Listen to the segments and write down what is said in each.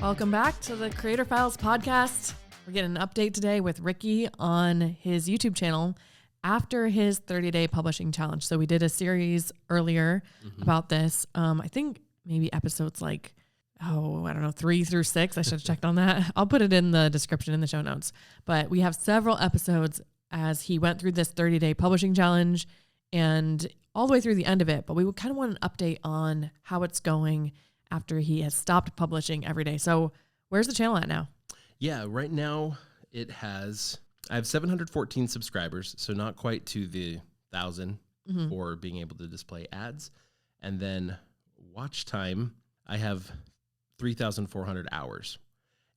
Welcome back to the Creator Files podcast. We're getting an update today with Ricky on his YouTube channel after his 30-day publishing challenge. So we did a series earlier about this. I think maybe episodes like, 3 through 6. I should have checked on that. I'll put it in the description in the show notes. But we have several episodes as he went through this 30-day publishing challenge and all the way through the end of it. But we would kind of want an update on how it's going after he has stopped publishing every day. So where's the channel at now? Yeah, right now I have 714 subscribers, so not quite to the 1,000 for being able to display ads. And then watch time, I have 3,400 hours.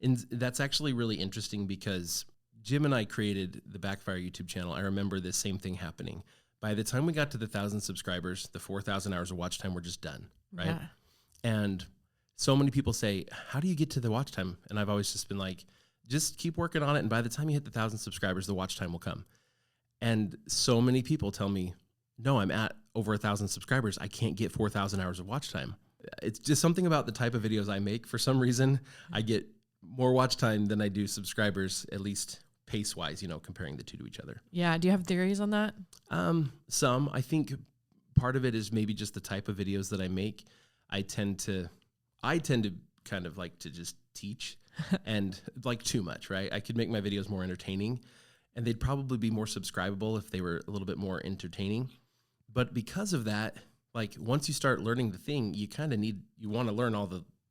And that's actually really interesting because Jim and I created the Backfire YouTube channel. I remember this same thing happening. By the time we got to the 1,000 subscribers, the 4,000 hours of watch time were just done, right? Yeah. And so many people say, how do you get to the watch time? And I've always just been like, just keep working on it. And by the time you hit the 1,000 subscribers, the watch time will come. And so many people tell me, no, I'm at over 1,000 subscribers. I can't get 4,000 hours of watch time. It's just something about the type of videos I make. For some reason, I get more watch time than I do subscribers, at least pace-wise, comparing the two to each other. Yeah. Do you have theories on that? Some. I think part of it is maybe just the type of videos that I make. I tend to kind of like to just teach and like too much, right? I could make my videos more entertaining and they'd probably be more subscribable if they were a little bit more entertaining. But because of that, like once you start learning the thing, you want to learn all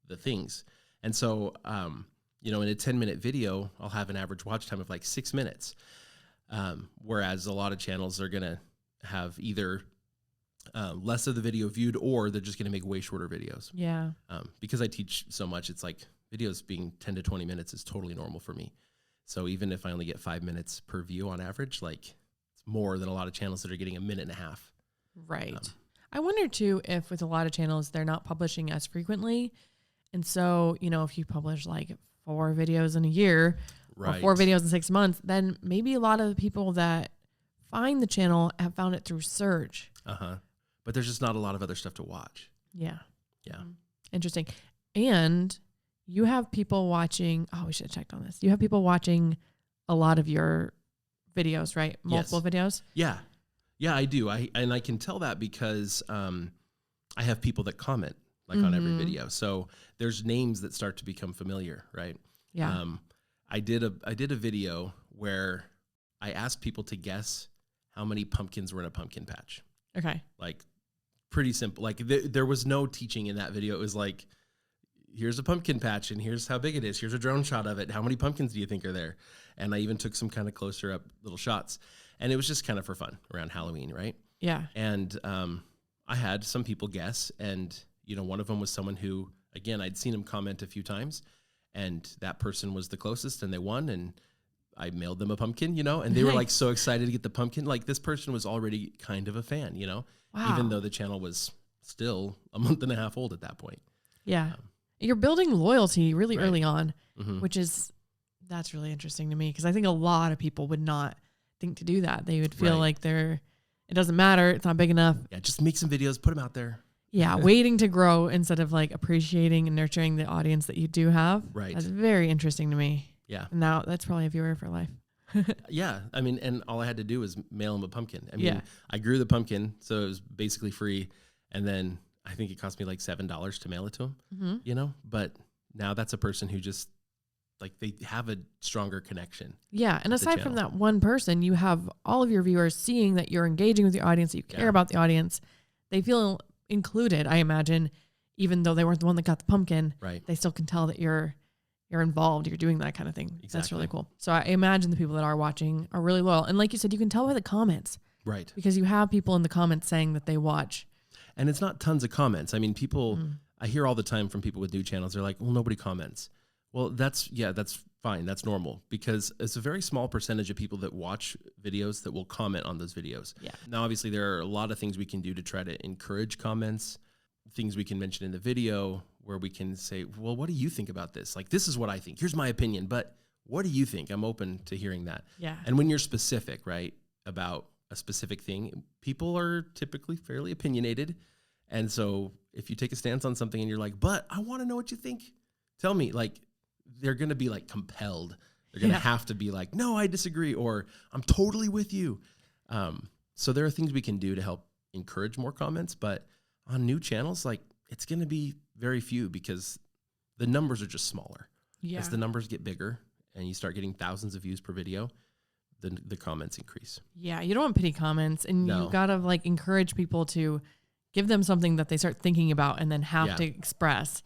the things. And so, in a 10-minute video, I'll have an average watch time of like 6 minutes. Whereas a lot of channels are going to have either less of the video viewed, or they're just going to make way shorter videos. Yeah. Because I teach so much, it's like videos being 10 to 20 minutes is totally normal for me. So even if I only get 5 minutes per view on average, like it's more than a lot of channels that are getting a minute and a half. Right. I wonder too, if with a lot of channels, they're not publishing as frequently. And so, if you publish like 4 videos in a year, right, or 4 videos in 6 months, then maybe a lot of the people that find the channel have found it through search. But there's just not a lot of other stuff to watch. Yeah. Yeah. Interesting. And you have people watching, we should have checked on this. You have people watching a lot of your videos, right? Multiple videos? Yeah. Yeah, I do. I can tell that because I have people that comment like on every video. So there's names that start to become familiar, right? Yeah. I did a video where I asked people to guess how many pumpkins were in a pumpkin patch. Okay. Like pretty simple. Like there was no teaching in that video. It was like, here's a pumpkin patch and here's how big it is. Here's a drone shot of it. How many pumpkins do you think are there? And I even took some kind of closer up little shots. And it was just kind of for fun around Halloween, right? Yeah. And I had some people guess. And, one of them was someone who, again, I'd seen him comment a few times. And that person was the closest and they won. And I mailed them a pumpkin, and they were like so excited to get the pumpkin. Like this person was already kind of a fan, Wow. even though the channel was still a month and a half old at that point. Yeah. You're building loyalty really Right. early on, that's really interesting to me because I think a lot of people would not think to do that. They would feel like it doesn't matter. It's not big enough. Yeah. Just make some videos, put them out there. Yeah. Waiting to grow instead of like appreciating and nurturing the audience that you do have. Right. That's very interesting to me. Yeah. And now that's probably a viewer for life. Yeah. I mean, and all I had to do was mail him a pumpkin. I mean, Yeah. I grew the pumpkin, so it was basically free. And then I think it cost me like $7 to mail it to him, but now that's a person who just like they have a stronger connection. Yeah. And aside from that one person, you have all of your viewers seeing that you're engaging with the audience, that you care about the audience. They feel included, I imagine, even though they weren't the one that got the pumpkin. Right. They still can tell that you're involved, you're doing that kind of thing. Exactly. That's really cool. So I imagine the people that are watching are really loyal. And like you said, you can tell by the comments. Right. Because you have people in the comments saying that they watch. And it's not tons of comments. I mean, people, I hear all the time from people with new channels, they're like, well, nobody comments. Well, that's fine. That's normal because it's a very small percentage of people that watch videos that will comment on those videos. Yeah. Now, obviously, there are a lot of things we can do to try to encourage comments, things we can mention in the video where we can say, well, what do you think about this? Like, this is what I think. Here's my opinion, but what do you think? I'm open to hearing that. Yeah. And when you're specific, right, about a specific thing, people are typically fairly opinionated. And so if you take a stance on something and you're like, but I want to know what you think, tell me. Like, they're going to be like compelled. They're going to have to be like, no, I disagree, or I'm totally with you. So there are things we can do to help encourage more comments, but on new channels, like it's going to be very few because the numbers are just smaller. Yeah. As the numbers get bigger and you start getting thousands of views per video, the comments increase. Yeah, you don't want pity comments, and you got to like encourage people to give them something that they start thinking about and then have to express,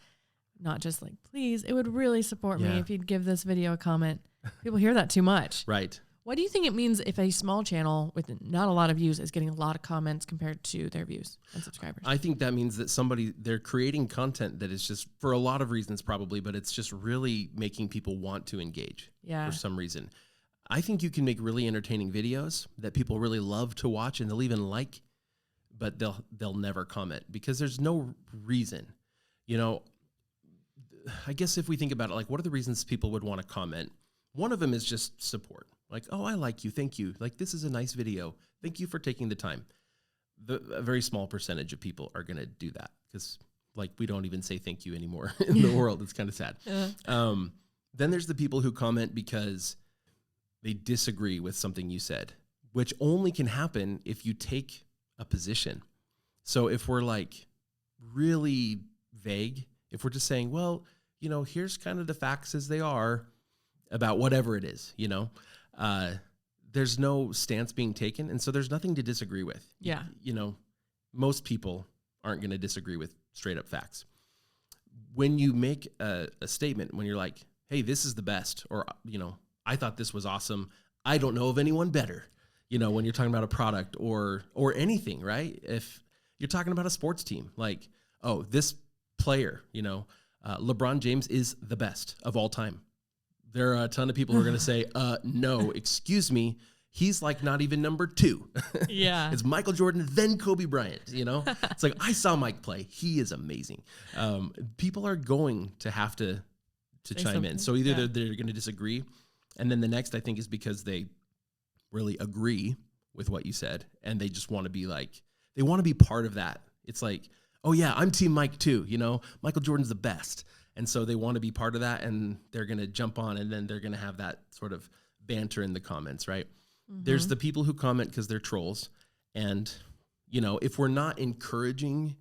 not just like, please, it would really support me if you'd give this video a comment. People hear that too much. Right. What do you think it means if a small channel with not a lot of views is getting a lot of comments compared to their views and subscribers? I think that means that they're creating content that is just, for a lot of reasons probably, but it's just really making people want to engage for some reason. I think you can make really entertaining videos that people really love to watch and they'll even like, but they'll never comment because there's no reason. You know, I guess if we think about it, like what are the reasons people would want to comment? One of them is just support. Like, oh, I like you. Thank you. Like, this is a nice video. Thank you for taking the time. A very small percentage of people are going to do that because, like, we don't even say thank you anymore in the world. It's kind of sad. Then there's the people who comment because they disagree with something you said, which only can happen if you take a position. So if we're, like, really vague, if we're just saying, well, you know, here's kind of the facts as they are about whatever it is, you know, there's no stance being taken. And so there's nothing to disagree with. Yeah. You know, most people aren't going to disagree with straight up facts. When you make a statement, when you're like, hey, this is the best, or, you know, I thought this was awesome. I don't know of anyone better. You know, when you're talking about a product or anything, right? If you're talking about a sports team, like, oh, this player, you know, LeBron James is the best of all time. There are a ton of people who are going to say, no, excuse me. He's like not even number 2. Yeah. It's Michael Jordan, then Kobe Bryant, you know? It's like, I saw Mike play. He is amazing. People are going to have to chime in. So either they're going to disagree. And then the next, I think, is because they really agree with what you said. And they just want to be like, they want to be part of that. It's like, oh yeah, I'm Team Mike too. You know, Michael Jordan's the best. And so they want to be part of that, and they're going to jump on, and then they're going to have that sort of banter in the comments, right? Mm-hmm. There's the people who comment because they're trolls. And, you know, if we're not encouraging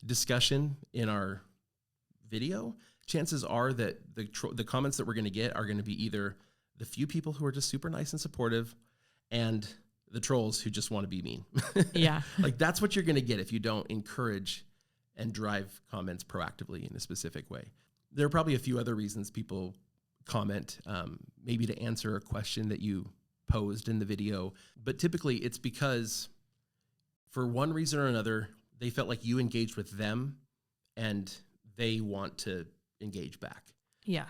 discussion in our video, chances are that the comments that we're going to get are going to be either the few people who are just super nice and supportive and the trolls who just want to be mean. Yeah. Like that's what you're going to get if you don't encourage and drive comments proactively in a specific way. There are probably a few other reasons people comment, maybe to answer a question that you posed in the video. But typically it's because for one reason or another, they felt like you engaged with them and they want to engage back. Yeah.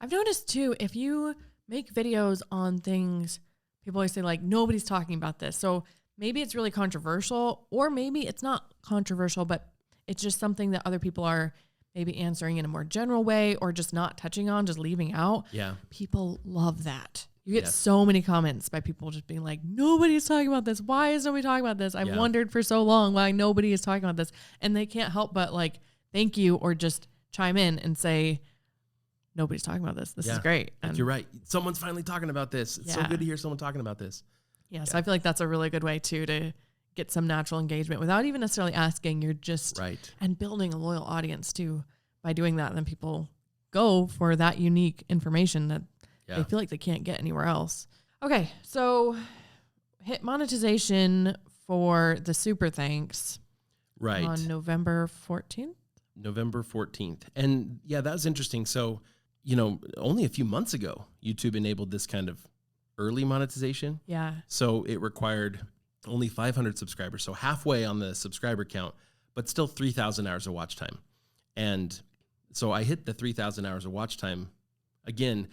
I've noticed too, if you make videos on things, people always say like, nobody's talking about this. So maybe it's really controversial, or maybe it's not controversial, but it's just something that other people are maybe answering in a more general way or just not touching on, just leaving out. Yeah. People love that. You get so many comments by people just being like, nobody's talking about this. Why is nobody talking about this? I've wondered for so long why nobody is talking about this. And they can't help but like, thank you, or just chime in and say, nobody's talking about this. This is great. And like you're right. Someone's finally talking about this. It's so good to hear someone talking about this. Yeah. So I feel like that's a really good way too, to get some natural engagement without even necessarily asking. You're just and building a loyal audience too by doing that. And then people go for that unique information that they feel like they can't get anywhere else. Okay. So hit monetization for the super thanks on November 14th. November 14th. And yeah, that was interesting. So, you know, only a few months ago, YouTube enabled this kind of early monetization. Yeah. So it required only 500 subscribers. So halfway on the subscriber count, but still 3,000 hours of watch time. And so I hit the 3,000 hours of watch time. Again,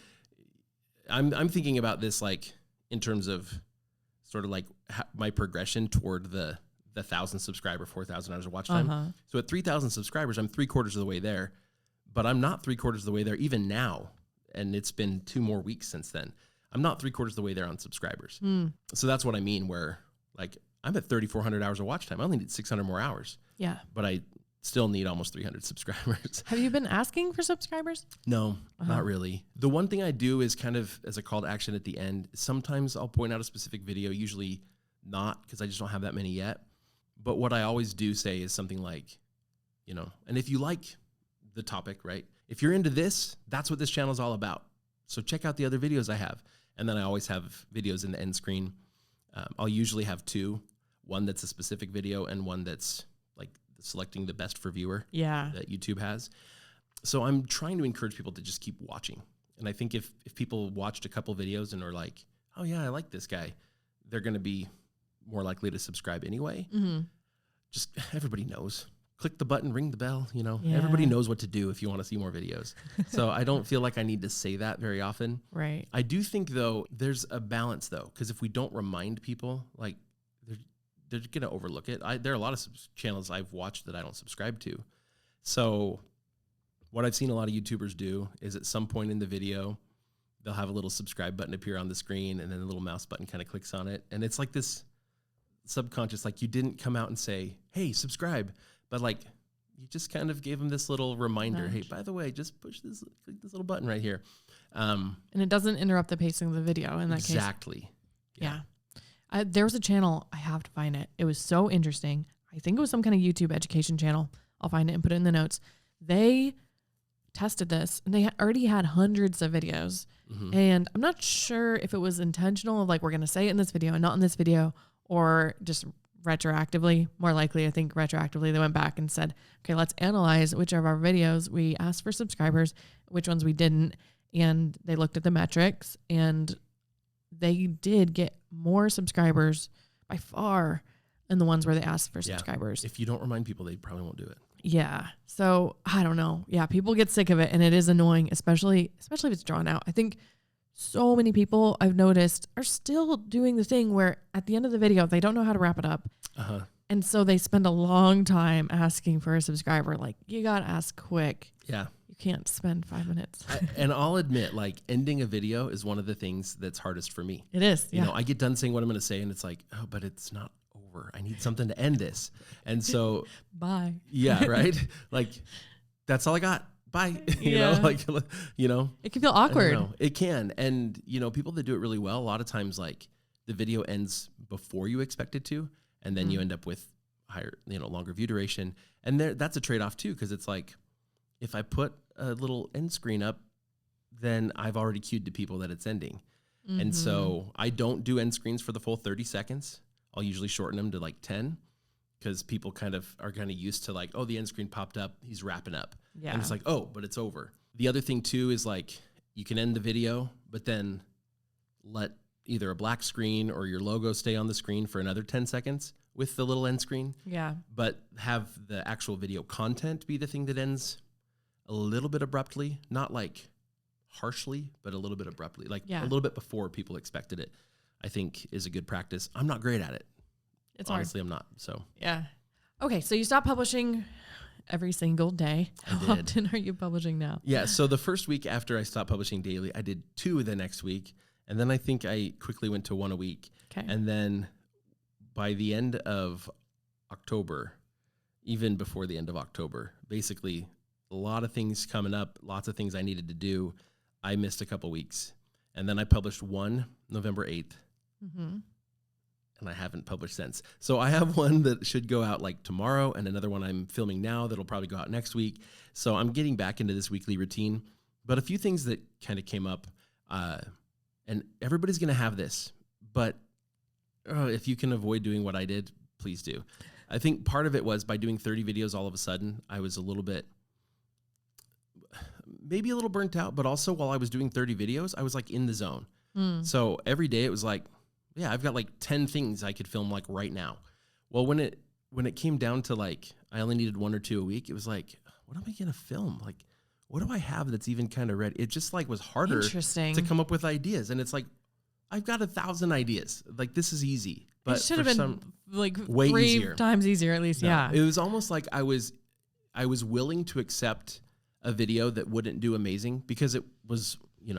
I'm thinking about this like in terms of sort of like my progression toward the 1,000 subscriber, 4,000 hours of watch time. So at 3,000 subscribers, I'm 3/4 of the way there, but I'm not 3/4 of the way there even now. And it's been 2 more weeks since then. I'm not 3/4 of the way there on subscribers. So that's what I mean, where like I'm at 3,400 hours of watch time. I only need 600 more hours. Yeah. But I still need almost 300 subscribers. Have you been asking for subscribers? No, not really. The one thing I do is kind of as a call to action at the end. Sometimes I'll point out a specific video, usually not because I just don't have that many yet. But what I always do say is something like, and if you like the topic, right? If you're into this, that's what this channel is all about. So check out the other videos I have. And then I always have videos in the end screen. I'll usually have two, one that's a specific video and one that's like selecting the best for viewer that YouTube has. So I'm trying to encourage people to just keep watching. And I think if people watched a couple videos and are like, oh yeah, I like this guy, they're going to be more likely to subscribe anyway. Mm-hmm. Just everybody knows. Click the button, ring the bell, everybody knows what to do if you want to see more videos. So I don't feel like I need to say that very often. Right. I do think though, there's a balance though, because if we don't remind people, like they're going to overlook it. There are a lot of channels I've watched that I don't subscribe to. So what I've seen a lot of YouTubers do is at some point in the video, they'll have a little subscribe button appear on the screen and then a little mouse button kind of clicks on it. And it's like this subconscious, like you didn't come out and say, hey, subscribe. But like, you just kind of gave them this little reminder. Hey, by the way, just click this little button right here. And it doesn't interrupt the pacing of the video in that case. Exactly. Yeah. There was a channel, I have to find it. It was so interesting. I think it was some kind of YouTube education channel. I'll find it and put it in the notes. They tested this and they already had hundreds of videos. Mm-hmm. And I'm not sure if it was intentional of like, we're going to say it in this video and not in this video, or just retroactively. More likely, I think retroactively, they went back and said, okay, let's analyze which of our videos we asked for subscribers, which ones we didn't. And they looked at the metrics and they did get more subscribers by far than the ones where they asked for subscribers. If you don't remind people, they probably won't do it. Yeah. So I don't know. Yeah. People get sick of it and it is annoying, especially if it's drawn out. I think so many people I've noticed are still doing the thing where at the end of the video, they don't know how to wrap it up. Uh-huh. And so they spend a long time asking for a subscriber. Like, you got to ask quick. Yeah. You can't spend 5 minutes. And I'll admit, like, ending a video is one of the things that's hardest for me. It is. You know, I get done saying what I'm going to say and it's like, oh, but it's not over. I need something to end this. And so. Bye. Yeah. Right. Like, that's all I got. Bye. You know, it can feel awkward. It can. And, people that do it really well, a lot of times, like, the video ends before you expect it to, and then you end up with higher, longer view duration. And that's a trade-off too, because it's like, if I put a little end screen up, then I've already cued to people that it's ending. Mm-hmm. And so I don't do end screens for the full 30 seconds. I'll usually shorten them to like 10, because people are kind of used to like, oh, the end screen popped up, he's wrapping up. Yeah. And it's like, oh, but it's over. The other thing too is like, you can end the video, but then let either a black screen or your logo stay on the screen for another 10 seconds with the little end screen. Yeah. But have the actual video content be the thing that ends a little bit abruptly, not like harshly, but a little bit abruptly, like a little bit before people expected it, I think is a good practice. I'm not great at it. Honestly, I'm not. So yeah. Okay. So you stopped publishing every single day. How often are you publishing now? Yeah. So the first week after I stopped publishing daily, I did 2 the next week. And then I think I quickly went to 1 a week. Okay. And then by the end of October, even before the end of October, basically a lot of things coming up, lots of things I needed to do. I missed a couple weeks. And then I published 1 November 8th. Mm-hmm. And I haven't published since. So I have one that should go out like tomorrow and another one I'm filming now that'll probably go out next week. So I'm getting back into this weekly routine. But a few things that kind of came up, and everybody's going to have this, but if you can avoid doing what I did, please do. I think part of it was by doing 30 videos all of a sudden, I was maybe a little burnt out, but also while I was doing 30 videos, I was like in the zone. So every day it was like, yeah, I've got like 10 things I could film like right now. Well, when it came down to like, I only needed 1 or 2 a week, it was like, what am I going to film? Like, what do I have that's even kind of ready? It just like was harder to come up with ideas. And it's like, I've got 1,000 ideas. Like, this is easy. But it should have been like way 3 easier. Times easier, at least. No, yeah. It was almost like I was willing to accept a video that wouldn't do amazing because it was, in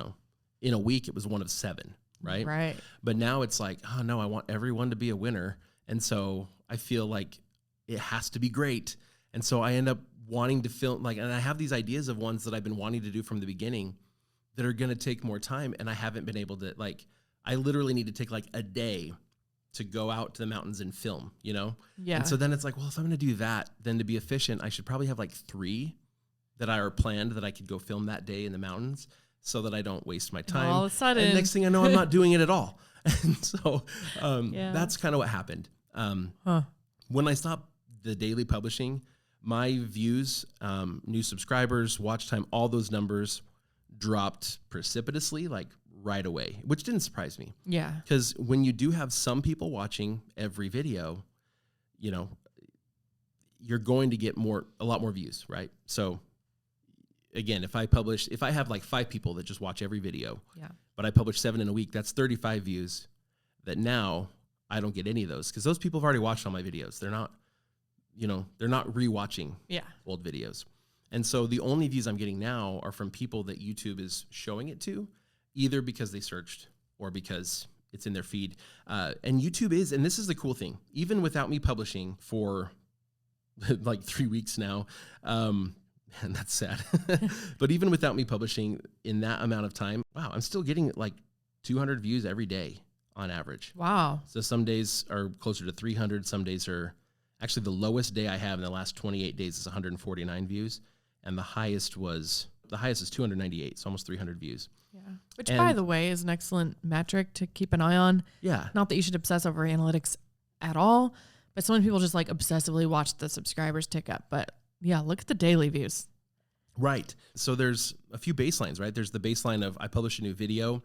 a week, it was 1 of 7. Right. Right. But now it's like, oh no, I want everyone to be a winner. And so I feel like it has to be great. And so I end up wanting to film, and I have these ideas of ones that I've been wanting to do from the beginning that are going to take more time. And I haven't been able to, I literally need to take a day to go out to the mountains and film, Yeah. And so then it's well, if I'm going to do that, then to be efficient, I should probably have 3 that are planned that I could go film that day in the mountains so that I don't waste my time. All of a sudden. And next thing I know, I'm not doing it at all. And so that's kind of what happened. When I stopped the daily publishing, my views, new subscribers, watch time, all those numbers dropped precipitously, right away, which didn't surprise me. Yeah. Because when you do have some people watching every video, you're going to get a lot more views, right? So again, if I have 5 people that just watch every video, but I publish 7 in a week, that's 35 views that now I don't get any of those because those people have already watched all my videos. They're not, they're not rewatching old videos. And so the only views I'm getting now are from people that YouTube is showing it to, either because they searched or because it's in their feed. And YouTube is, and this is the cool thing, even without me publishing for 3 weeks now, and that's sad. But even without me publishing in that amount of time, wow, I'm still getting 200 views every day on average. Wow. So some days are closer to 300. Some days are actually the lowest day I have in the last 28 days is 149 views. And the highest is 298. So almost 300 views. Yeah. Which, by the way, is an excellent metric to keep an eye on. Yeah. Not that you should obsess over analytics at all, but so many people just obsessively watch the subscribers tick up. But yeah, look at the daily views. Right. So there's a few baselines, right? There's the baseline of I publish a new video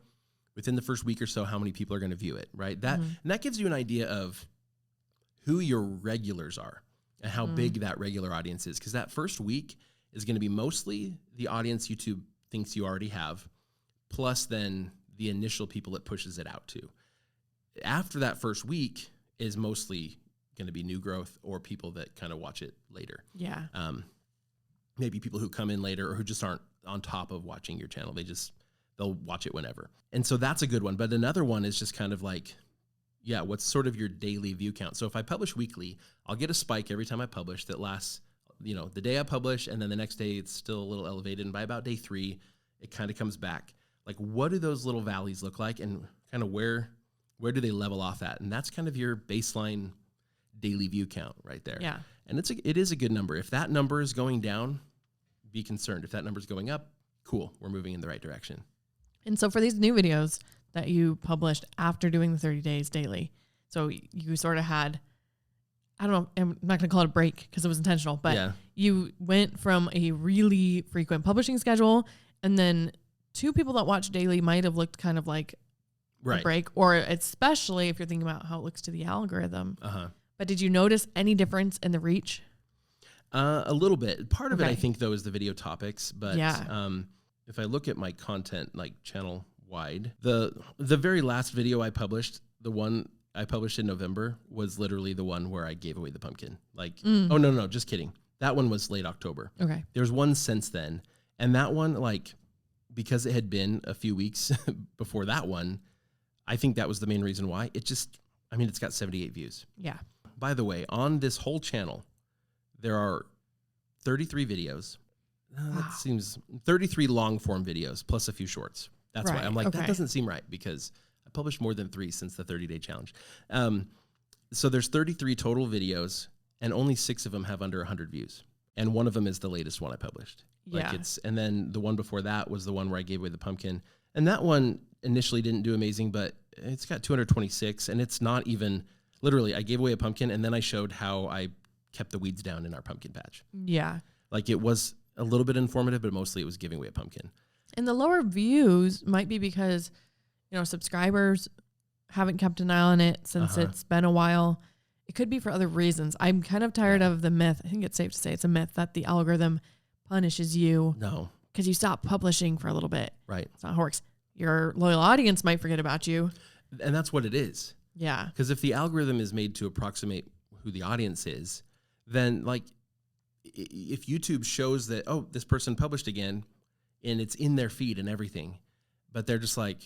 within the first week or so, how many people are going to view it, right? And that gives you an idea of who your regulars are and how big that regular audience is. Because that first week is going to be mostly the audience YouTube thinks you already have, plus then the initial people it pushes it out to. After that first week is mostly going to be new growth or people that kind of watch it later. Yeah. Maybe people who come in later or who just aren't on top of watching your channel. They'll watch it whenever. And so that's a good one. But another one is just kind of what's sort of your daily view count? So if I publish weekly, I'll get a spike every time I publish that lasts, the day I publish, and then the next day it's still a little elevated. And by about day 3, it kind of comes back. What do those little valleys look like, and kind of where do they level off at? And that's kind of your baseline daily view count right there. Yeah. And it is a good number. If that number is going down, be concerned. If that number is going up, cool, we're moving in the right direction. And so for these new videos that you published after doing the 30 days daily, so you sort of had, I don't know, I'm not going to call it a break because it was intentional, but you went from a really frequent publishing schedule, and then 2 people that watch daily might have looked kind of like a break, or especially if you're thinking about how it looks to the algorithm. But did you notice any difference in the reach? A little bit. Part of it, I think, though, is the video topics. But yeah. If I look at my content, channel wide, the very last video I published, the one I published in November, was literally the one where I gave away the pumpkin. Oh, no, just kidding. That one was late October. Okay. There's one since then. And that one, because it had been a few weeks before that one, I think that was the main reason why. It's got 78 views. Yeah. By the way, on this whole channel, there are 33 videos. That seems 33 long form videos plus a few shorts. That's why I'm that doesn't seem right because I published more than 3 since the 30-day challenge. So there's 33 total videos and only 6 of them have under 100 views. And one of them is the latest one I published. Yeah. And then the one before that was the one where I gave away the pumpkin. And that one initially didn't do amazing, but it's got 226 and it's not even literally I gave away a pumpkin and then I showed how I kept the weeds down in our pumpkin patch. Yeah. It was a little bit informative, but mostly it was giving away a pumpkin. And the lower views might be because, subscribers haven't kept an eye on it since it's been a while. It could be for other reasons. I'm kind of tired of the myth. I think it's safe to say it's a myth that the algorithm punishes you. No. Because you stop publishing for a little bit. Right. It's not how it works. Your loyal audience might forget about you. And that's what it is. Yeah. Because if the algorithm is made to approximate who the audience is, then if YouTube shows that, oh, this person published again and it's in their feed and everything, but they're just I'm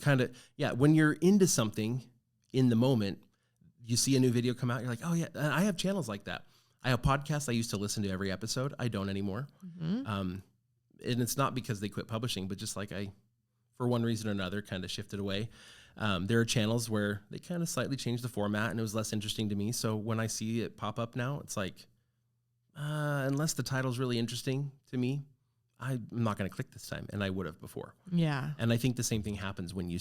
kind of, when you're into something in the moment, you see a new video come out, you're like, oh yeah, and I have channels like that. I have podcasts I used to listen to every episode. I don't anymore. And it's not because they quit publishing, but just like for one reason or another, kind of shifted away. There are channels where they kind of slightly changed the format and it was less interesting to me. So when I see it pop up now, it's like, unless the title's really interesting to me, I'm not going to click this time. And I would have before. Yeah. And I think the same thing happens when you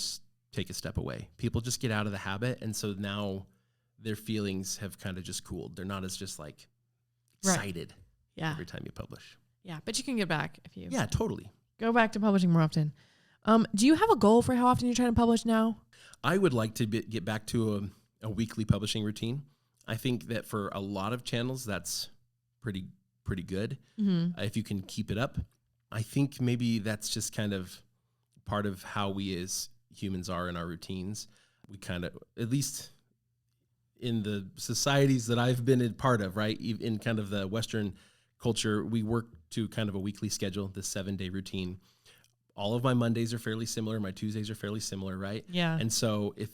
take a step away. People just get out of the habit. And so now their feelings have kind of just cooled. They're not as just like excited every time you publish. Yeah. But you can get back if you totally go back to publishing more often. Do you have a goal for how often you're trying to publish now? I would like to get back to a weekly publishing routine. I think that for a lot of channels, that's pretty good. If you can keep it up. I think maybe that's just kind of part of how we as humans are in our routines. We kind of, at least in the societies that I've been a part of, right, in kind of the Western culture, we work to kind of a weekly schedule, this 7-day routine. All of my Mondays are fairly similar. My Tuesdays are fairly similar, right? Yeah. And so if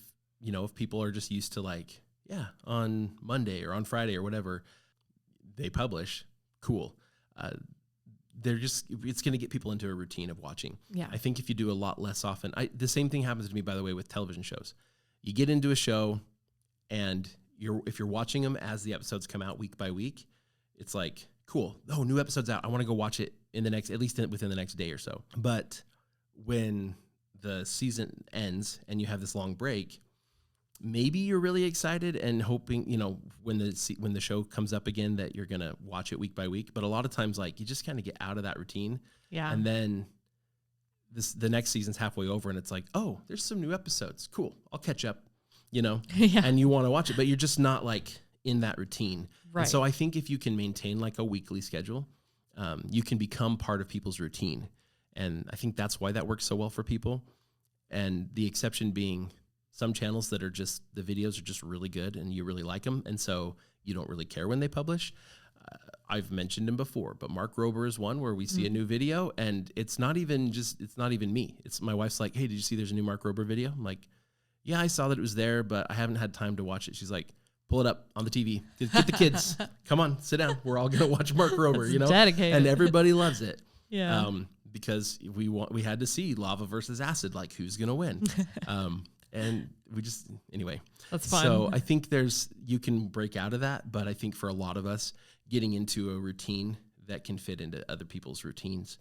people are just used to like, on Monday or on Friday or whatever, they publish, cool. It's going to get people into a routine of watching. Yeah. I think if you do a lot less often, the same thing happens to me, by the way, with television shows. You get into a show and if you're watching them as the episodes come out week by week, it's like, cool. Oh, new episode's out. I want to go watch it at least within the next day or so. But when the season ends and you have this long break, maybe you're really excited and hoping, when the show comes up again that you're going to watch it week by week. But a lot of times, like, you just kind of get out of that routine. Yeah. And then the next season's halfway over and it's like, oh, there's some new episodes. Cool. I'll catch up, Yeah. and you want to watch it, but you're just not like in that routine. Right. And so I think if you can maintain like a weekly schedule, you can become part of people's routine. And I think that's why that works so well for people. And the exception being some channels that are just, the videos are just really good and you really like them. And so you don't really care when they publish. I've mentioned him before, but Mark Rober is one where we see a new video and it's not even me. It's my wife's like, hey, did you see there's a new Mark Rober video? I'm like, yeah, I saw that it was there, but I haven't had time to watch it. She's like, pull it up on the TV. Get the kids. Come on, sit down. We're all going to watch Mark Rober, Dedicated. And everybody loves it. Yeah. Because we had to see lava versus acid, like who's going to win. And we just, anyway. That's fun. So I think you can break out of that, but I think for a lot of us, getting into a routine that can fit into other people's routines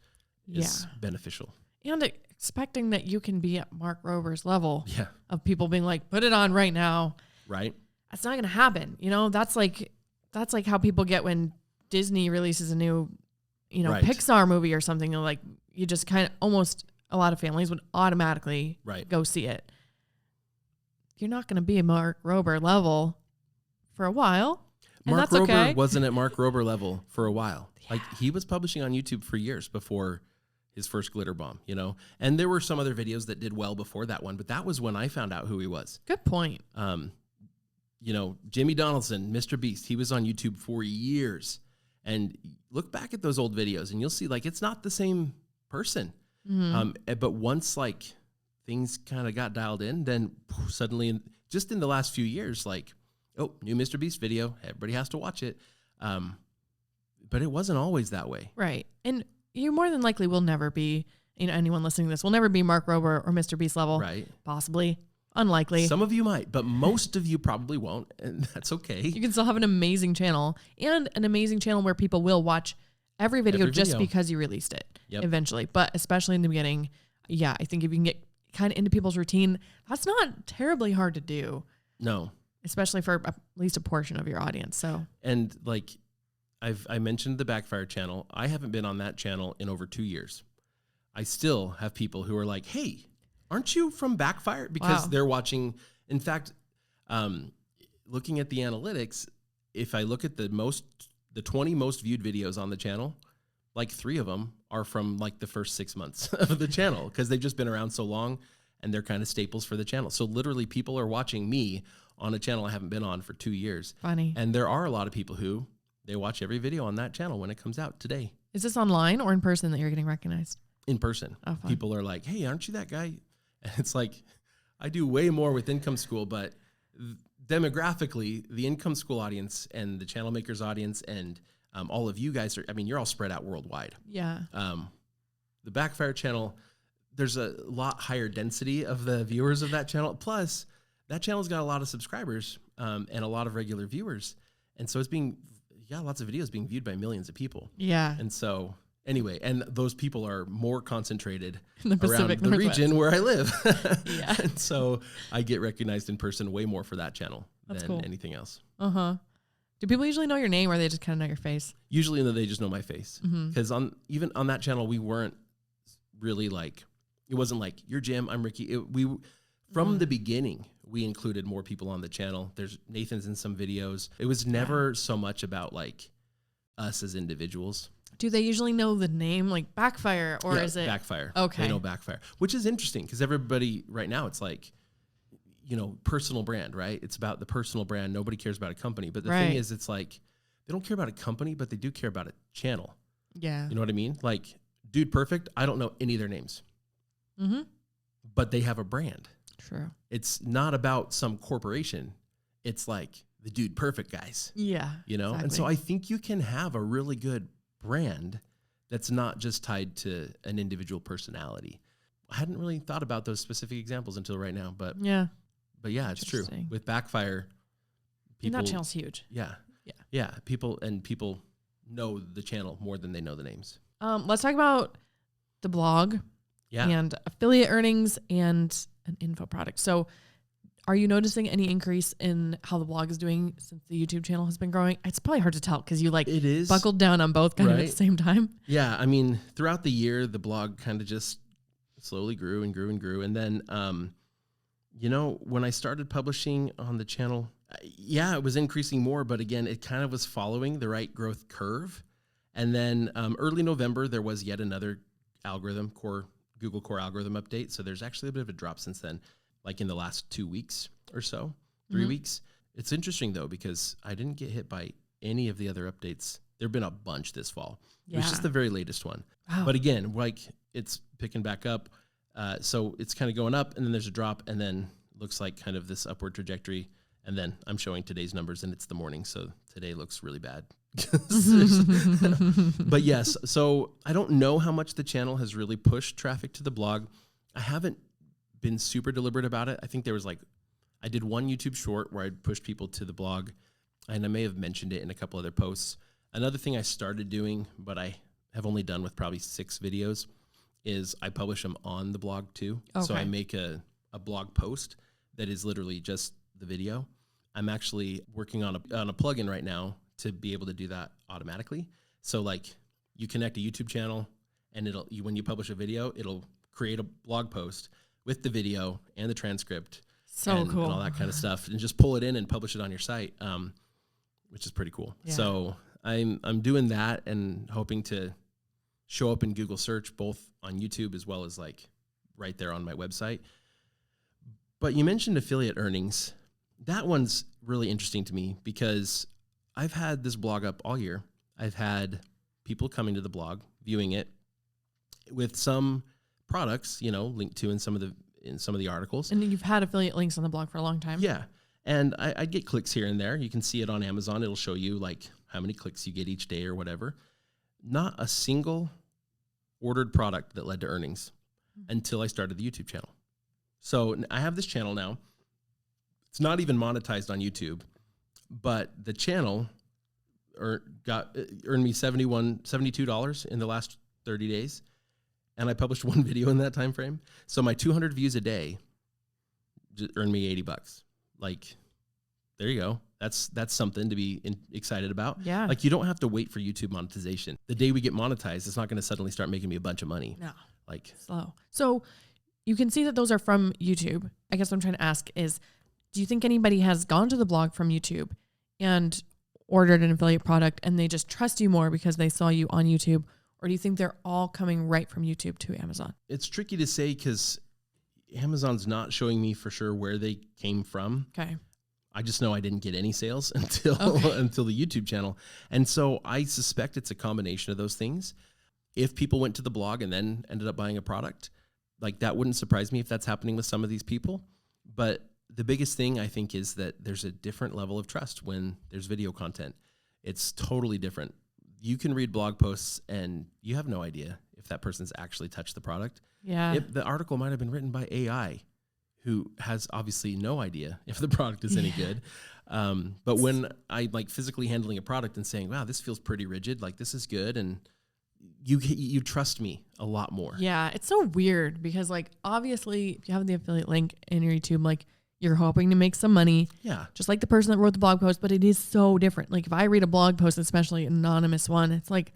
is beneficial. And expecting that you can be at Mark Rober's level of people being like, put it on right now. Right. That's not going to happen. That's like how people get when Disney releases a new, Pixar movie or something. Like you just kind of almost a lot of families would automatically go see it. You're not going to be a Mark Rober level for a while. And Mark that's Rober okay. wasn't at Mark Rober level for a while. Yeah. Like he was publishing on YouTube for years before his first glitter bomb, and there were some other videos that did well before that one, but that was when I found out who he was. Good point. Jimmy Donaldson, Mr. Beast, he was on YouTube for years. And look back at those old videos and you'll see like it's not the same person. Mm-hmm. But once like things kind of got dialed in, then suddenly just in the last few years, like, oh, new Mr. Beast video, everybody has to watch it. But it wasn't always that way. Right. And you more than likely will never be, anyone listening to this will never be Mark Rober or Mr. Beast level. Right. Possibly. Unlikely. Some of you might, but most of you probably won't, and that's okay. You can still have an amazing channel and an amazing channel where people will watch every video just because you released it eventually. But especially in the beginning, I think if you can get kind of into people's routine, that's not terribly hard to do. No. Especially for at least a portion of your audience. So. And like I mentioned the Backfire Channel. I haven't been on that channel in over 2 years. I still have people who are like, hey, aren't you from Backfire? Because they're watching. In fact, looking at the analytics, if I look at the 20 most viewed videos on the channel, like 3 of them are from like the first 6 months of the channel because they've just been around so long and they're kind of staples for the channel. So literally people are watching me on a channel I haven't been on for 2 years. Funny. And there are a lot of people who they watch every video on that channel when it comes out today. Is this online or in person that you're getting recognized? In person. Oh, fun. People are like, hey, aren't you that guy? And it's like, I do way more with Income School, but demographically, the Income School audience and the Channel Makers audience and all of you guys you're all spread out worldwide. Yeah. The Backfire Channel, there's a lot higher density of the viewers of that channel. Plus, that channel's got a lot of subscribers and a lot of regular viewers. And so it's lots of videos being viewed by millions of people. Yeah. And so anyway, and those people are more concentrated in the Pacific around the Northwest. region where I live. Yeah. And so I get recognized in person way more for that channel than cool. anything else. Uh-huh. Do people usually know your name or they just kind of know your face? Usually they just know my face. Because even on that channel, we weren't really like, it wasn't like, you're Jim, I'm Ricky. From the beginning, we included more people on the channel. There's Nathan's in some videos. It was never so much about like us as individuals. Do they usually know the name, like Backfire, or is it Backfire? Okay. They know Backfire, which is interesting because everybody right now, it's like, personal brand, right? It's about the personal brand. Nobody cares about a company. But the thing is, it's like, they don't care about a company, but they do care about a channel. Yeah. You know what I mean? Like, Dude Perfect, I don't know any of their names. But they have a brand. True. It's not about some corporation. It's like the Dude Perfect guys. Yeah. Exactly. And so I think you can have a really good brand that's not just tied to an individual personality. I hadn't really thought about those specific examples until right now, but yeah, it's true. With Backfire, people, and that channel's huge. Yeah. People know the channel more than they know the names. Let's talk about the blog and affiliate earnings and an info product. So are you noticing any increase in how the blog is doing since the YouTube channel has been growing? It's probably hard to tell because you buckled down on both kind of at the same time. Yeah. I mean, throughout the year, the blog kind of just slowly grew and grew and grew. And then, when I started publishing on the channel, it was increasing more, but again, it kind of was following the right growth curve. And then early November, there was yet another Google Core algorithm update. So there's actually a bit of a drop since then, like in the last 2 weeks or so, 3 weeks. It's interesting though, because I didn't get hit by any of the other updates. There've been a bunch this fall. It was just the very latest one. Wow. But again, it's picking back up. So it's kind of going up and then there's a drop and then looks like kind of this upward trajectory. And then I'm showing today's numbers and it's the morning. So today looks really bad. But yes, so I don't know how much the channel has really pushed traffic to the blog. I haven't been super deliberate about it. I think there was I did one YouTube short where I pushed people to the blog and I may have mentioned it in a couple other posts. Another thing I started doing, but I have only done with probably 6 videos, is I publish them on the blog too. Okay. So I make a blog post that is literally just the video. I'm actually working on a plugin right now to be able to do that automatically. So you connect a YouTube channel and when you publish a video, it'll create a blog post with the video and the transcript and all that kind of stuff, and just pull it in and publish it on your site, which is pretty cool. Yeah. So I'm doing that and hoping to show up in Google search both on YouTube as well as right there on my website. But you mentioned affiliate earnings. That one's really interesting to me because I've had this blog up all year. I've had people coming to the blog, viewing it with some products, linked to in some of the articles. And you've had affiliate links on the blog for a long time. Yeah. And I get clicks here and there. You can see it on Amazon. It'll show you how many clicks you get each day or whatever. Not a single ordered product that led to earnings until I started the YouTube channel. So I have this channel now. It's not even monetized on YouTube, but the channel earned me $72 in the last 30 days. And I published one video in that time frame. So my 200 views a day earned me $80. There you go. That's something to be excited about. Yeah. You don't have to wait for YouTube monetization. The day we get monetized, it's not going to suddenly start making me a bunch of money. No. Slow. So you can see that those are from YouTube. I guess what I'm trying to ask is, do you think anybody has gone to the blog from YouTube and ordered an affiliate product and they just trust you more because they saw you on YouTube? Or do you think they're all coming right from YouTube to Amazon? It's tricky to say because Amazon's not showing me for sure where they came from. Okay. I just know I didn't get any sales until the YouTube channel. And so I suspect it's a combination of those things. If people went to the blog and then ended up buying a product, that wouldn't surprise me if that's happening with some of these people. But the biggest thing I think is that there's a different level of trust when there's video content. It's totally different. You can read blog posts and you have no idea if that person's actually touched the product. Yeah. The article might have been written by AI, who has obviously no idea if the product is any good. But when I like physically handling a product and saying, wow, this feels pretty rigid, like this is good, and you trust me a lot more. Yeah, it's so weird because like obviously if you have the affiliate link in your YouTube, like you're hoping to make some money. Yeah. Just like the person that wrote the blog post, but it is so different. Like if I read a blog post, especially an anonymous one, it's like,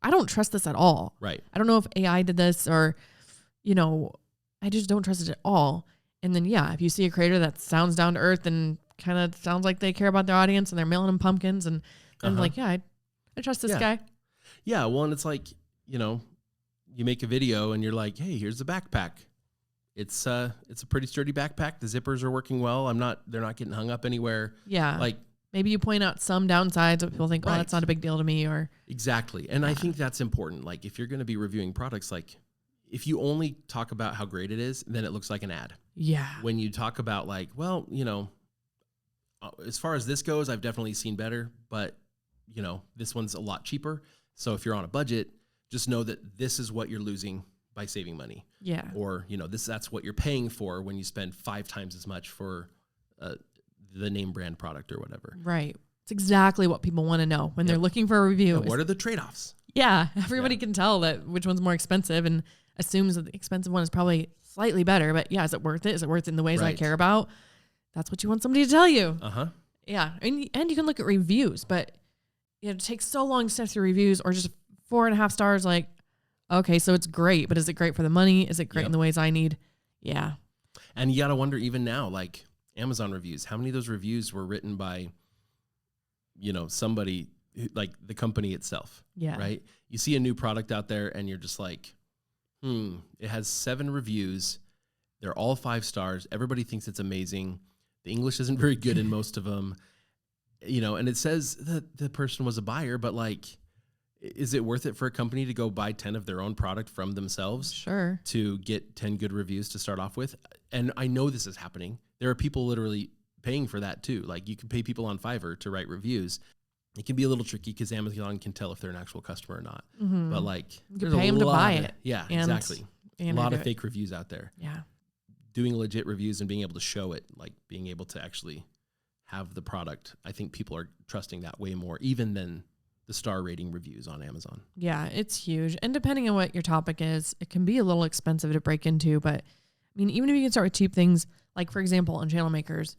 I don't trust this at all. Right. I don't know if AI did this or, I just don't trust it at all. And then, yeah, if you see a creator that sounds down to earth and kind of sounds like they care about their audience and they're mailing them pumpkins and like, yeah, I trust this guy. Yeah. Well, and it's like, you make a video and you're like, hey, here's the backpack. It's a pretty sturdy backpack. The zippers are working well. They're not getting hung up anywhere. Yeah. Like maybe you point out some downsides that people think, oh, that's not a big deal to me, or. Exactly. And I think that's important. Like if you're going to be reviewing products, like if you only talk about how great it is, then it looks like an ad. Yeah. When you talk about like, well, as far as this goes, I've definitely seen better, but this one's a lot cheaper. So if you're on a budget, just know that this is what you're losing by saving money. Yeah. Or, that's what you're paying for when you spend 5 times as much for the name brand product or whatever. Right. It's exactly what people want to know when they're looking for a review. What are the trade-offs? Yeah. Everybody can tell that which one's more expensive and assumes that the expensive one is probably slightly better, but yeah, is it worth it? Is it worth it in the ways I care about? That's what you want somebody to tell you. Uh-huh. Yeah. And you can look at reviews, but it takes so long to set through reviews or just 4.5 stars. Like, okay, so it's great, but is it great for the money? Is it great in the ways I need? Yeah. And you got to wonder even now, like Amazon reviews, how many of those reviews were written by, somebody like the company itself? Yeah. Right. You see a new product out there and you're just like, it has 7 reviews. They're all 5 stars. Everybody thinks it's amazing. The English isn't very good in most of them, and it says that the person was a buyer, but like, is it worth it for a company to go buy 10 of their own product from themselves? Sure. To get 10 good reviews to start off with? And I know this is happening. There are people literally paying for that too. Like you can pay people on Fiverr to write reviews. It can be a little tricky because Amazon can tell if they're an actual customer or not. Mm-hmm. But like, you can pay them to buy it. Yeah, exactly. A lot of fake reviews out there. Yeah. Doing legit reviews and being able to show it, like being able to actually have the product. I think people are trusting that way more even than the star rating reviews on Amazon. Yeah, it's huge. And depending on what your topic is, it can be a little expensive to break into. But I mean, even if you can start with cheap things, like for example, on channel makers,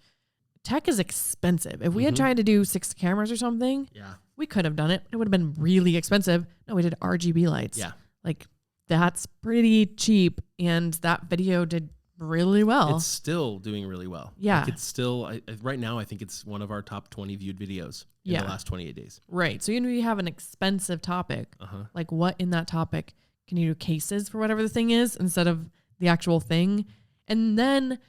tech is expensive. If we had tried to do 6 cameras or something, we could have done it. It would have been really expensive. No, we did RGB lights. Yeah. Like that's pretty cheap. And that video did really well. It's still doing really well. Yeah. Like it's still, right now, I think it's one of our top 20 viewed videos in the last 28 days. Right. So even if you have an expensive topic, like what in that topic can you do cases for whatever the thing is instead of the actual thing? And then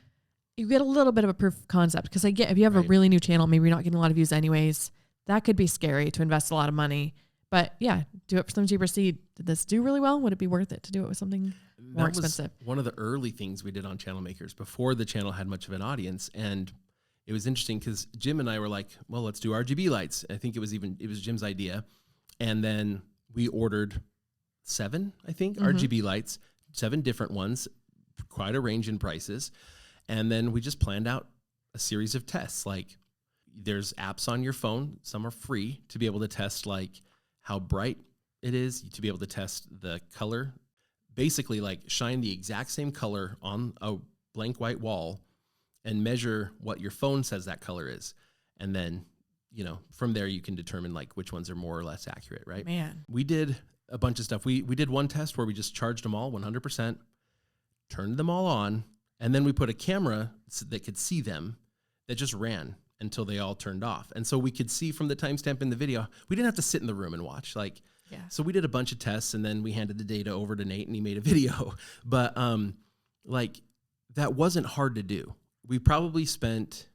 you get a little bit of a proof of concept because I get if you have a really new channel, maybe you're not getting a lot of views anyways, that could be scary to invest a lot of money. But yeah, do it for some cheaper seed. Did this do really well? Would it be worth it to do it with something more expensive? One of the early things we did on Channel Makers before the channel had much of an audience. And it was interesting because Jim and I were like, well, let's do RGB lights. I think it was Jim's idea. And then we ordered 7, I think, RGB lights, 7 different ones, quite a range in prices. And then we just planned out a series of tests. Like there's apps on your phone. Some are free to be able to test like how bright it is, to be able to test the color. Basically like shine the exact same color on a blank white wall and measure what your phone says that color is. And then, from there you can determine like which ones are more or less accurate, right? Man. We did a bunch of stuff. We did one test where we just charged them all 100%, turned them all on, and then we put a camera that could see them that just ran until they all turned off. And so we could see from the timestamp in the video, we didn't have to sit in the room and watch. So we did a bunch of tests and then we handed the data over to Nate and he made a video. But that wasn't hard to do. We probably spent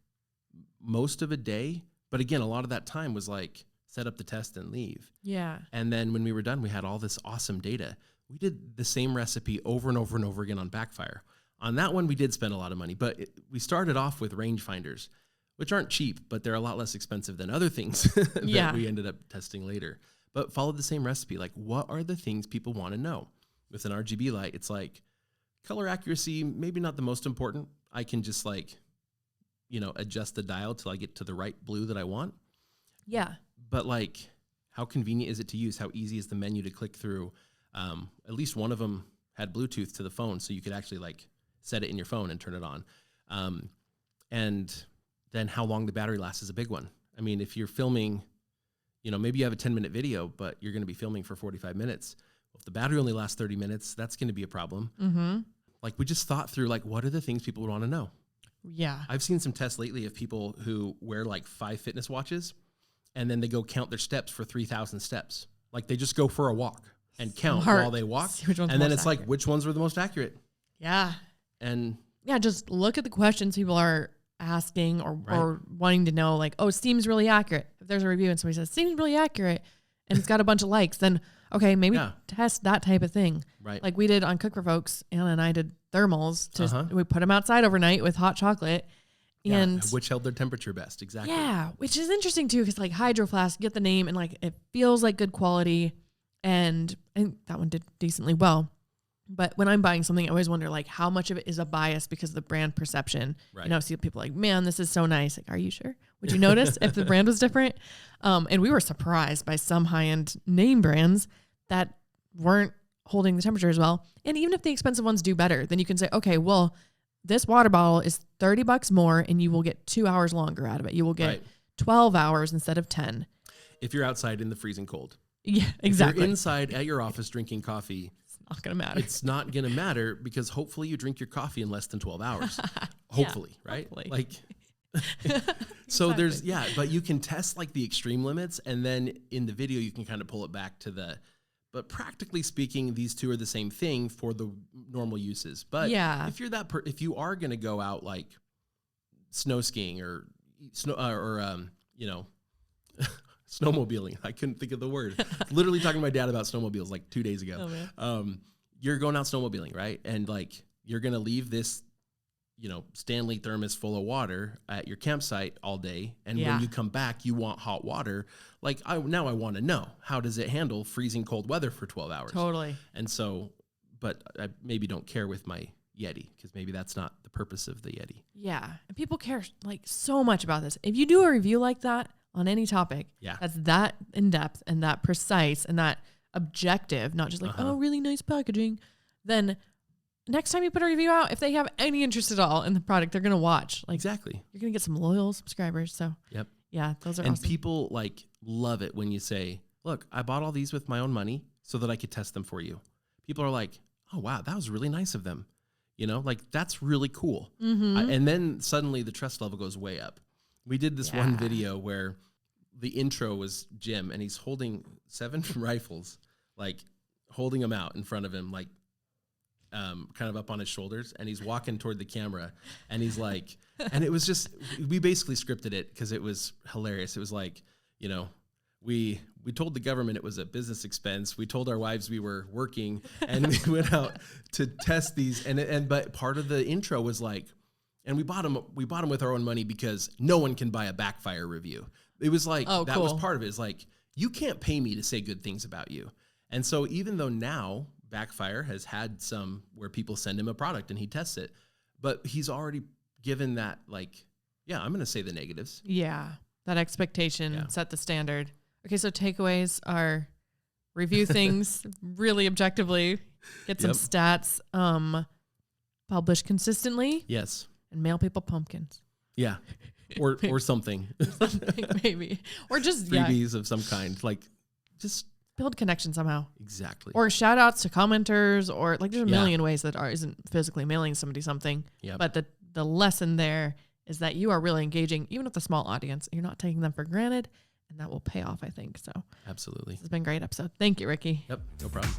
most of a day, but again, a lot of that time was like set up the test and leave. Yeah. And then when we were done, we had all this awesome data. We did the same recipe over and over and over again on Backfire. On that one, we did spend a lot of money, but we started off with rangefinders, which aren't cheap, but they're a lot less expensive than other things that we ended up testing later. But followed the same recipe. Like, what are the things people want to know? With an RGB light, it's like color accuracy, maybe not the most important. I can just like, adjust the dial till I get to the right blue that I want. Yeah. But like, how convenient is it to use? How easy is the menu to click through? At least one of them had Bluetooth to the phone, so you could actually like set it in your phone and turn it on. And then how long the battery lasts is a big one. I mean, if you're filming, maybe you have a 10-minute video, but you're going to be filming for 45 minutes. Well, if the battery only lasts 30 minutes, that's going to be a problem. Mm-hmm. Like, we just thought through, like, what are the things people would want to know? Yeah. I've seen some tests lately of people who wear like 5 fitness watches and then they go count their steps for 3,000 steps. Like, they just go for a walk and count while they walk. And then it's like, which ones were the most accurate? Yeah. And yeah, just look at the questions people are asking or wanting to know, like, oh, seems really accurate. If there's a review and somebody says, seems really accurate, and it's got a bunch of likes, then, okay, maybe test that type of thing. Right. Like we did on Cook for Folks, Anna and I did thermals. We put them outside overnight with hot chocolate. And which held their temperature best. Exactly. Yeah, which is interesting too, because like Hydro Flask, get the name, and like it feels like good quality, and I think that one did decently well. But when I'm buying something, I always wonder like how much of it is a bias because of the brand perception. Right. See people like, man, this is so nice. Like, are you sure? Would you notice if the brand was different? And we were surprised by some high-end name brands that weren't holding the temperature as well. And even if the expensive ones do better, then you can say, okay, well, this water bottle is $30 more and you will get 2 hours longer out of it. You will get 12 hours instead of 10. If you're outside in the freezing cold. Yeah, exactly. If you're inside at your office drinking coffee, it's not going to matter. It's not going to matter because hopefully you drink your coffee in less than 12 hours. Hopefully, right? Hopefully. Like, so there's, but you can test like the extreme limits. And then in the video, you can kind of pull it back to but practically speaking, these two are the same thing for the normal uses. But if you're if you are going to go out like snow skiing or snowmobiling, I couldn't think of the word. Literally talking to my dad about snowmobiles like 2 days ago. You're going out snowmobiling, right? And like you're going to leave this, Stanley thermos full of water at your campsite all day. And when you come back, you want hot water. Like now I want to know, how does it handle freezing cold weather for 12 hours? Totally. And so, but I maybe don't care with my Yeti because maybe that's not the purpose of the Yeti. Yeah. And people care like so much about this. If you do a review like that on any topic, that's that in depth and that precise and that objective, not just like, oh, really nice packaging, then next time you put a review out, if they have any interest at all in the product, they're going to watch. Like, exactly. You're going to get some loyal subscribers. So, yeah, those are awesome. And people like love it when you say, look, I bought all these with my own money so that I could test them for you. People are like, oh, wow, that was really nice of them. Like that's really cool. Mm-hmm. And then suddenly the trust level goes way up. We did this one video where the intro was Jim and he's holding 7 rifles, like holding them out in front of him, like, kind of up on his shoulders, and he's walking toward the camera and he's like, and it was just, we basically scripted it because it was hilarious. It was like, we told the government it was a business expense. We told our wives we were working and we went out to test these. But part of the intro was like, and we bought them with our own money because no one can buy a Backfire review. It was like, that was part of it. It's like, you can't pay me to say good things about you. And so even though now Backfire has had some where people send him a product and he tests it, but he's already given that like, I'm going to say the negatives. Yeah. That expectation, set the standard. Okay. So takeaways are review things really objectively, get some stats, publish consistently. Yes. And mail people pumpkins. Yeah. Or something. Maybe. Or just freebies of some kind. Like just build connection somehow. Exactly. Or shout outs to commenters, or like there's a million ways that isn't physically mailing somebody something. Yep. But the lesson there is that you are really engaging, even with a small audience. You're not taking them for granted, and that will pay off, I think. So absolutely. This has been a great episode. Thank you, Ricky. Yep. No problem.